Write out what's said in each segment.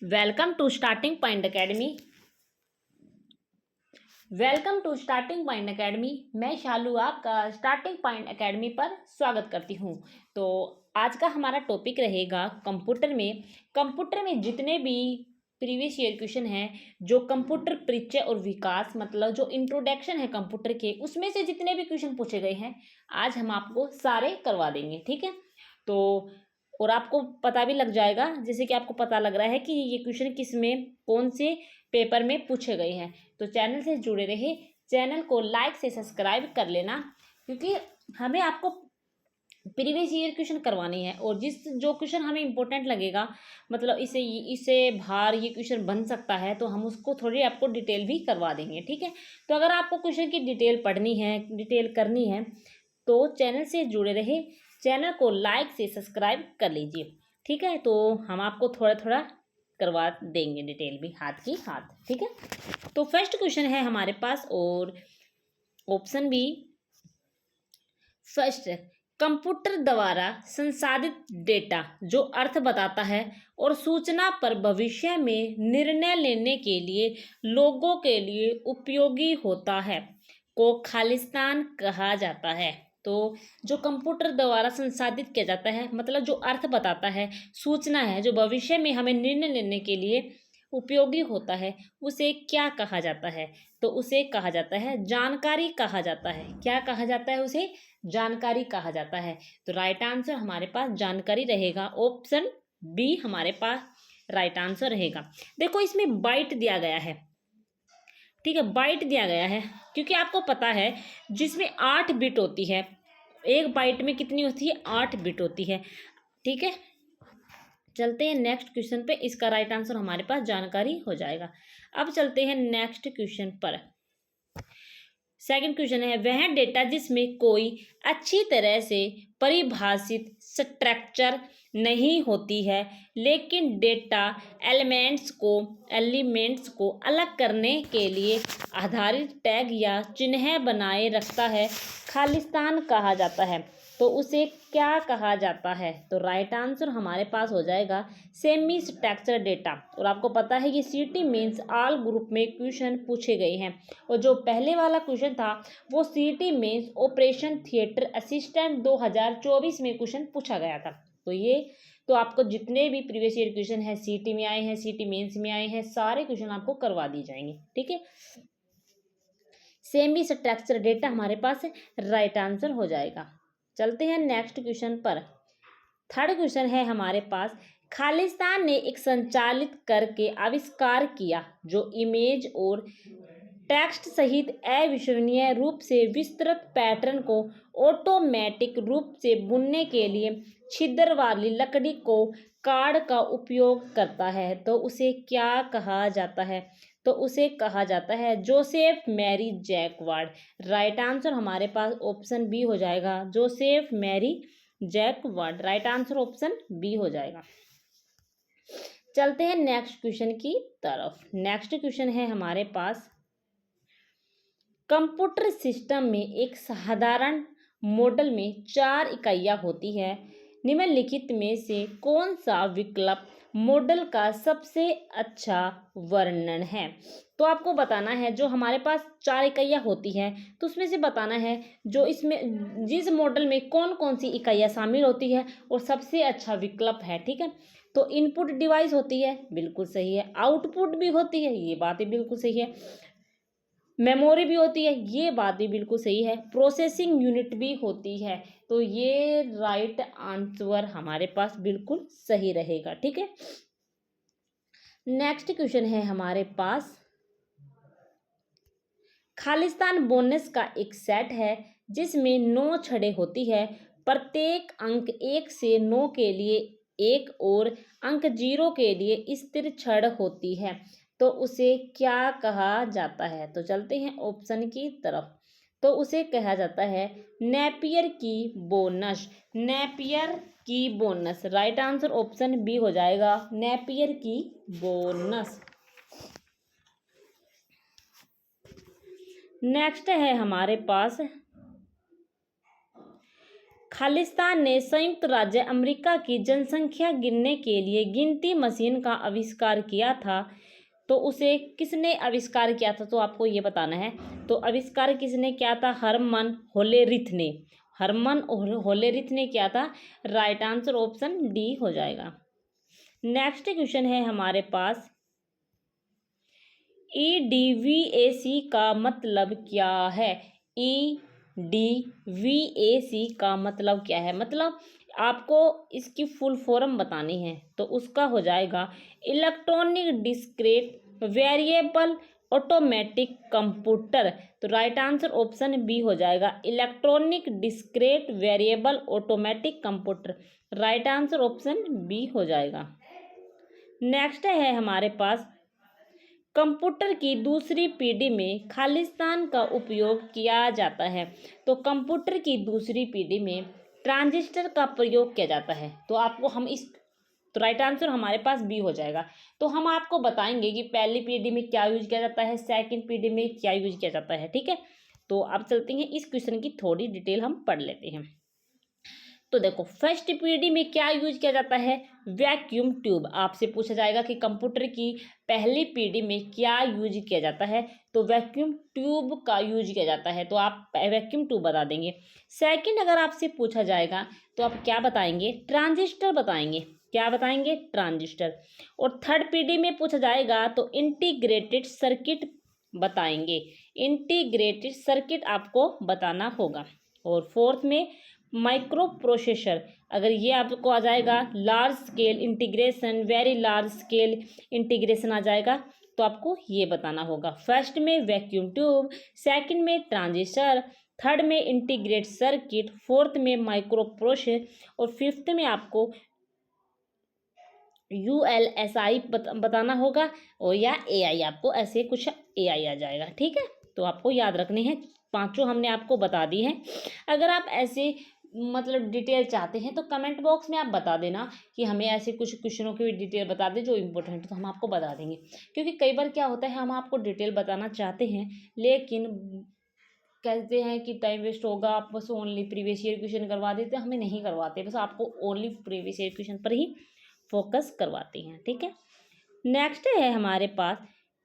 Welcome to Starting Point Academy. Welcome to Starting Point Academy. मैं शालू आपका starting Point academy पर स्वागत करती हूँ। तो आज का हमारा टॉपिक रहेगा कंप्यूटर में जितने भी प्रीवियस ईयर क्वेश्चन हैं, जो कंप्यूटर परिचय और विकास मतलब जो इंट्रोडक्शन है कंप्यूटर के, उसमें से जितने भी क्वेश्चन पूछे गए हैं आज हम आपको सारे करवा देंगे। ठीक है, तो और आपको पता भी लग जाएगा, जैसे कि आपको पता लग रहा है कि ये क्वेश्चन किस में कौन से पेपर में पूछे गए हैं। तो चैनल से जुड़े रहे, चैनल को लाइक से सब्सक्राइब कर लेना, क्योंकि हमें आपको प्रीवियस ईयर क्वेश्चन करवानी है और जो क्वेश्चन हमें इंपॉर्टेंट लगेगा, मतलब इसे बाहर ये क्वेश्चन बन सकता है, तो हम उसको थोड़ी आपको डिटेल भी करवा देंगे। ठीक है, तो अगर आपको क्वेश्चन की डिटेल पढ़नी है, डिटेल करनी है, तो चैनल से जुड़े रहे, चैनल को लाइक से सब्सक्राइब कर लीजिए। ठीक है, तो हम आपको थोड़ा थोड़ा करवा देंगे डिटेल भी, हाथ की हाथ। ठीक है, तो फर्स्ट क्वेश्चन है हमारे पास और ऑप्शन बी फर्स्ट, कंप्यूटर द्वारा संसाधित डेटा जो अर्थ बताता है और सूचना पर भविष्य में निर्णय लेने के लिए लोगों के लिए उपयोगी होता है को खालिस्तान कहा जाता है। तो जो कंप्यूटर द्वारा संसाधित किया जाता है, मतलब जो अर्थ बताता है, सूचना है जो भविष्य में हमें निर्णय लेने के लिए उपयोगी होता है, उसे क्या कहा जाता है? तो उसे कहा जाता है जानकारी कहा जाता है। क्या कहा जाता है? उसे जानकारी कहा जाता है। तो राइट आंसर हमारे पास जानकारी रहेगा, ऑप्शन बी हमारे पास राइट आंसर रहेगा। देखो इसमें बाइट दिया गया है, ठीक है, बाइट दिया गया है क्योंकि आपको पता है जिसमें 8 बिट होती है, एक बाइट में कितनी होती है? 8 बिट होती है। ठीक है, चलते हैं नेक्स्ट क्वेश्चन पे। इसका राइट आंसर हमारे पास जानकारी हो जाएगा। अब चलते हैं नेक्स्ट क्वेश्चन पर। सेकंड क्वेश्चन है, वह डेटा जिसमें कोई अच्छी तरह से परिभाषित स्ट्रक्चर नहीं होती है, लेकिन डेटा एलिमेंट्स को अलग करने के लिए आधारित टैग या चिन्ह बनाए रखता है, खालिस्तान कहा जाता है। तो उसे क्या कहा जाता है? तो राइट आंसर हमारे पास हो जाएगा सेमी स्ट्रक्चर डेटा। और आपको पता है ये सीटी मेंस ऑल ग्रुप में क्वेश्चन पूछे गए हैं, और जो पहले वाला क्वेश्चन था वो सीटी मेंस ऑपरेशन थिएटर असिस्टेंट 2024 में क्वेश्चन पूछा गया था। तो आपको जितने भी प्रीवियस ईयर क्वेश्चन है सीटी में आए हैं, सीटी मेंस में आए हैं, सारे क्वेश्चन आपको करवा दी जाएंगे। ठीक है, सेमी स्ट्रक्चर डेटा हमारे पास राइट आंसर हो जाएगा। चलते हैं नेक्स्ट क्वेश्चन पर। थर्ड क्वेश्चन है हमारे पास, खालिस्तान ने एक संचालित करके आविष्कार किया जो इमेज और टेक्स्ट सहित अविश्वसनीय रूप से विस्तृत पैटर्न को ऑटोमेटिक रूप से बुनने के लिए छिद्र वाली लकड़ी को कार्ड का उपयोग करता है। तो उसे क्या कहा जाता है? तो उसे कहा जाता है Joseph Marie Jacquard. Right answer हमारे पास ऑप्शन बी हो जाएगा, Joseph Marie Jacquard. Right answer option B हो जाएगा। चलते हैं नेक्स्ट क्वेश्चन की तरफ। नेक्स्ट क्वेश्चन है हमारे पास, कंप्यूटर सिस्टम में एक साधारण मॉडल में 4 इकाइयाँ होती है, निम्नलिखित में से कौन सा विकल्प मॉडल का सबसे अच्छा वर्णन है? तो आपको बताना है जो हमारे पास 4 इकाइयाँ होती हैं, तो उसमें से बताना है जो इसमें जिस मॉडल में कौन कौन सी इकाइयाँ शामिल होती है और सबसे अच्छा विकल्प है। ठीक है, तो इनपुट डिवाइस होती है, बिल्कुल सही है। आउटपुट भी होती है, ये बात भी बिल्कुल सही है। मेमोरी भी होती है, ये बात भी बिल्कुल सही है। प्रोसेसिंग यूनिट भी होती है, तो ये राइट आंसर हमारे पास बिल्कुल सही रहेगा। ठीक है, नेक्स्ट क्वेश्चन है हमारे पास, खालिस्तान बोनस का एक सेट है जिसमें 9 छड़ें होती है, प्रत्येक अंक 1 से 9 के लिए एक और अंक 0 के लिए स्थिर छड़ होती है, तो उसे क्या कहा जाता है? तो चलते हैं ऑप्शन की तरफ। तो उसे कहा जाता है नेपियर की बोनस। नेपियर की bones, right answer option B हो जाएगा, नेपियर की बोनस। नेक्स्ट है हमारे पास, खालिस्तान ने संयुक्त राज्य अमेरिका की जनसंख्या गिनने के लिए गिनती मशीन का आविष्कार किया था, तो उसे किसने आविष्कार किया था, तो आपको ये बताना है। तो आविष्कार किसने किया था? हरमन होलेरिथ ने। हरमन होलेरिथ ने किया था। राइट आंसर ऑप्शन डी हो जाएगा। नेक्स्ट क्वेश्चन है हमारे पास, EDVAC का मतलब क्या है? EDVAC का मतलब क्या है? मतलब आपको इसकी फुल फॉर्म बतानी है, तो उसका हो जाएगा electronic discrete variable automatic computer. तो राइट आंसर ऑप्शन बी हो जाएगा, electronic discrete variable automatic computer. Right answer option B हो जाएगा। नेक्स्ट है हमारे पास, कंप्यूटर की दूसरी पीढ़ी में खालिस्तान का उपयोग किया जाता है। तो कंप्यूटर की दूसरी पीढ़ी में ट्रांजिस्टर का प्रयोग किया जाता है। तो आपको हम इस, तो राइट आंसर हमारे पास बी हो जाएगा। तो हम आपको बताएंगे कि पहली पीढ़ी में क्या यूज किया जाता है, सेकंड पीढ़ी में क्या यूज किया जाता है। ठीक है, तो अब चलते हैं इस क्वेश्चन की थोड़ी डिटेल हम पढ़ लेते हैं। तो देखो, फर्स्ट पीढ़ी में क्या यूज किया जाता है? Vacuum tube. आपसे पूछा जाएगा कि कंप्यूटर की पहली पीढ़ी में क्या यूज किया जाता है, तो वैक्यूम ट्यूब का यूज किया जाता है। तो आप वैक्यूम ट्यूब बता देंगे। सेकंड अगर आपसे पूछा जाएगा तो आप क्या बताएंगे? ट्रांजिस्टर बताएंगे। क्या बताएंगे? ट्रांजिस्टर। और थर्ड पीढ़ी में पूछा जाएगा तो इंटीग्रेटेड सर्किट बताएंगे। इंटीग्रेटेड सर्किट आपको बताना होगा। और फोर्थ में माइक्रो प्रोसेसर, अगर ये आपको आ जाएगा large scale integration, very large scale integration आ जाएगा, तो आपको ये बताना होगा। फर्स्ट में वैक्यूम ट्यूब, सेकंड में ट्रांजिस्टर, थर्ड में इंटीग्रेट सर्किट, फोर्थ में माइक्रो प्रोसेसर, और फिफ्थ में आपको ULSI बताना होगा, और या AI, आपको ऐसे कुछ AI आ जाएगा। ठीक है, तो आपको याद रखने हैं। पांचों हमने आपको बता दी हैं। अगर आप ऐसे मतलब डिटेल चाहते हैं तो कमेंट बॉक्स में आप बता देना कि हमें ऐसे कुछ क्वेश्चनों की भी डिटेल बता दें जो इम्पोर्टेंट है, तो हम आपको बता देंगे। क्योंकि कई बार क्या होता है, हम आपको डिटेल बताना चाहते हैं लेकिन कहते हैं कि टाइम वेस्ट होगा, आप बस ओनली प्रीवियस ईयर क्वेश्चन करवा देते हैं। हमें नहीं करवाते, बस आपको ओनली प्रीवियस ईयर क्वेश्चन पर ही फोकस करवाते हैं। ठीक है, नेक्स्ट है हमारे पास,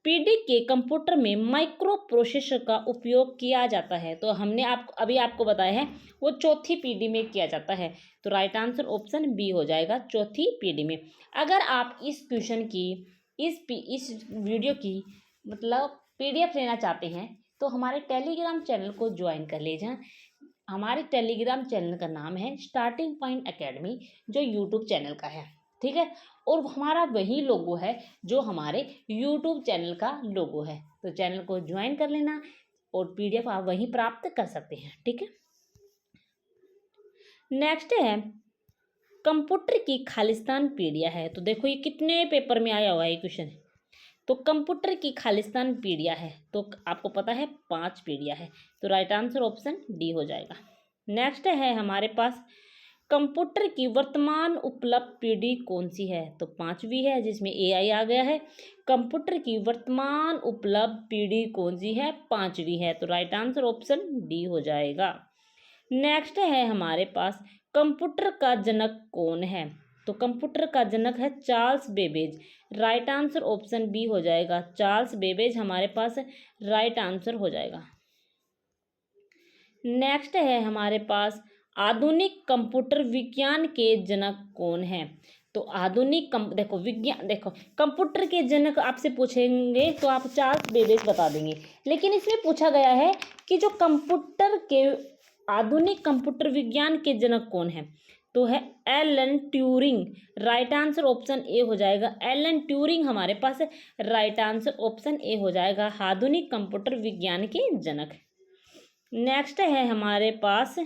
पीडी के कंप्यूटर में माइक्रो प्रोसेसर का उपयोग किया जाता है। तो हमने अभी आपको बताया है वो चौथी पीढ़ी में किया जाता है। तो राइट आंसर ऑप्शन बी हो जाएगा, चौथी पीढ़ी में। अगर आप इस क्वेश्चन की इस वीडियो की मतलब PDF लेना चाहते हैं तो हमारे टेलीग्राम चैनल को ज्वाइन कर लीजिए। हमारे टेलीग्राम चैनल का नाम है स्टार्टिंग पॉइंट एकेडमी, जो यूट्यूब चैनल का है। ठीक है, और हमारा वही लोगो है जो हमारे यूट्यूब चैनल का लोगो है। तो चैनल को ज्वाइन कर लेना और PDF आप वहीं प्राप्त कर सकते हैं। ठीक है, नेक्स्ट है कंप्यूटर की खालिस्तान पीढ़ियाँ है। तो देखो ये कितने पेपर में आया हुआ है क्वेश्चन। तो कंप्यूटर की खालिस्तान पीढ़ियाँ है, तो आपको पता है 5 पीढ़ियाँ है। तो राइट आंसर ऑप्शन डी हो जाएगा। नेक्स्ट है हमारे पास, कंप्यूटर की वर्तमान उपलब्ध पीढ़ी कौन सी है? तो 5वीं है, जिसमें AI आ गया है। कंप्यूटर की वर्तमान उपलब्ध पीढ़ी कौन सी है? 5वीं है। तो राइट आंसर ऑप्शन डी हो जाएगा। नेक्स्ट है हमारे पास, कंप्यूटर का जनक कौन है? तो कंप्यूटर का जनक है Charles Babbage. Right answer option B हो जाएगा, चार्ल्स बेबेज हमारे पास राइट आंसर हो जाएगा। नेक्स्ट है हमारे पास, आधुनिक कंप्यूटर विज्ञान के जनक कौन है? तो आधुनिक देखो कंप्यूटर के जनक आपसे पूछेंगे तो आप चार्ल्स बेबेज बता देंगे, लेकिन इसमें पूछा गया है कि जो कंप्यूटर के आधुनिक कंप्यूटर विज्ञान के जनक कौन है? तो है Alan Turing. Right answer option A हो जाएगा, एलन ट्यूरिंग हमारे पास राइट आंसर ऑप्शन ए हो जाएगा, आधुनिक कंप्यूटर विज्ञान के जनक। नेक्स्ट है हमारे पास,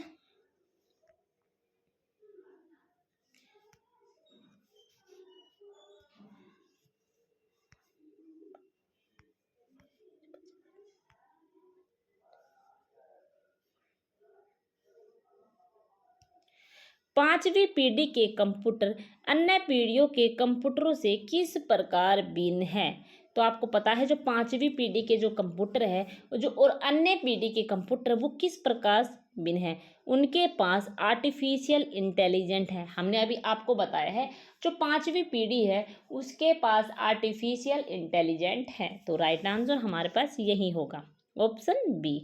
पांचवी पीढ़ी के कंप्यूटर अन्य पीढ़ियों के कंप्यूटरों से किस प्रकार भिन्न है? तो आपको पता है जो 5वीं पीढ़ी के जो कंप्यूटर है जो और अन्य पीढ़ी के कंप्यूटर वो किस प्रकार बिन है, उनके पास आर्टिफिशियल इंटेलिजेंट है। हमने अभी आपको बताया है जो पांचवी पीढ़ी है उसके पास आर्टिफिशियल इंटेलिजेंट है। तो राइट आंसर हमारे पास यही होगा, ऑप्शन बी।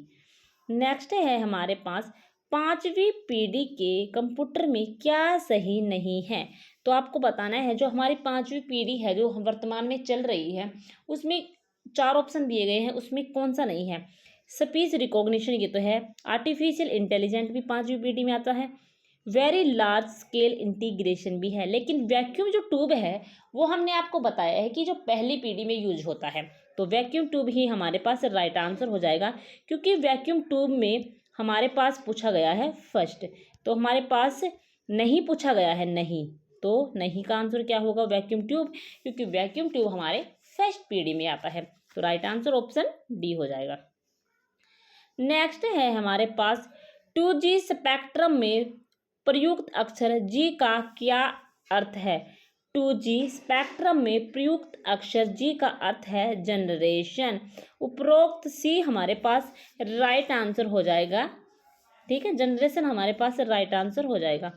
नेक्स्ट है हमारे पास पांचवी पीढ़ी के कंप्यूटर में क्या सही नहीं है। तो आपको बताना है जो हमारी पांचवी पीढ़ी है जो वर्तमान में चल रही है उसमें चार ऑप्शन दिए गए हैं, उसमें कौन सा नहीं है। स्पीच रिकॉग्निशन ये तो है, आर्टिफिशियल इंटेलिजेंट भी पांचवी पीढ़ी में आता है, वेरी लार्ज स्केल इंटीग्रेशन भी है, लेकिन वैक्यूम जो ट्यूब है वो हमने आपको बताया है कि जो पहली पीढ़ी में यूज होता है। तो वैक्यूम ट्यूब ही हमारे पास राइट आंसर हो जाएगा, क्योंकि वैक्यूम ट्यूब में हमारे पास पूछा गया है फर्स्ट, तो हमारे पास नहीं पूछा गया है नहीं, तो नहीं का आंसर क्या होगा, वैक्यूम ट्यूब, क्योंकि वैक्यूम ट्यूब हमारे फर्स्ट पीढ़ी में आता है। तो राइट आंसर ऑप्शन डी हो जाएगा। नेक्स्ट है हमारे पास 2G स्पेक्ट्रम में प्रयुक्त अक्षर जी का क्या अर्थ है। 2G स्पेक्ट्रम में प्रयुक्त अक्षर जी का अर्थ है जनरेशन। उपरोक्त सी हमारे पास राइट आंसर हो जाएगा, ठीक है, जनरेशन हमारे पास राइट आंसर हो जाएगा।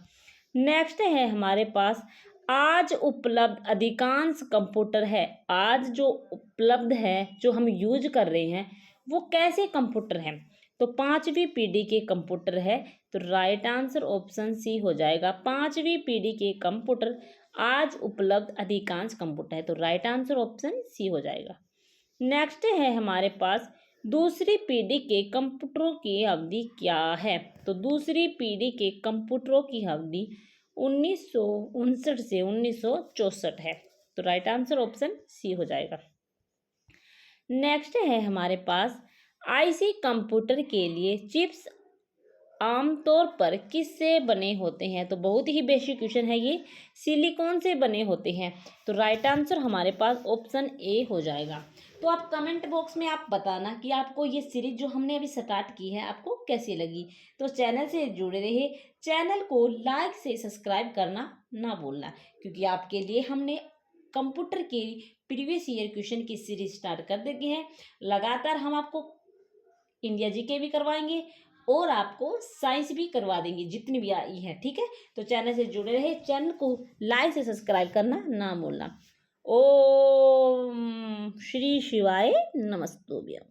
नेक्स्ट है हमारे पास आज उपलब्ध अधिकांश कंप्यूटर है। आज जो उपलब्ध है जो हम यूज कर रहे हैं वो कैसे कंप्यूटर हैं, तो पांचवी पीढ़ी के कंप्यूटर है। तो राइट आंसर ऑप्शन सी हो जाएगा, पांचवी पीढ़ी के कंप्यूटर आज उपलब्ध अधिकांश कंप्यूटर है। तो राइट आंसर ऑप्शन सी हो जाएगा। नेक्स्ट है हमारे पास दूसरी पीढ़ी के कंप्यूटरों की अवधि क्या है। तो दूसरी पीढ़ी के कंप्यूटरों की अवधि 1959 से 1964 है। तो राइट आंसर ऑप्शन सी हो जाएगा। नेक्स्ट है हमारे पास आईसी कंप्यूटर के लिए चिप्स आमतौर पर किससे बने होते हैं। तो बहुत ही बेसिक क्वेश्चन है ये, सिलिकॉन से बने होते हैं। तो राइट आंसर हमारे पास ऑप्शन ए हो जाएगा। तो आप कमेंट बॉक्स में आप बताना कि आपको ये सीरीज जो हमने अभी स्टार्ट की है आपको कैसी लगी। तो चैनल से जुड़े रहिए, चैनल को लाइक से सब्सक्राइब करना ना भूलना, क्योंकि आपके लिए हमने कंप्यूटर के प्रीवियस ईयर क्वेश्चन की सीरीज स्टार्ट कर दी है। लगातार हम आपको इंडिया जीके भी करवाएंगे और आपको साइंस भी करवा देंगे जितनी भी आई है, ठीक है। तो चैनल से जुड़े रहे, चैनल को लाइक से सब्सक्राइब करना ना भूलना। ओम श्री शिवाय नमस्तुभ्यं।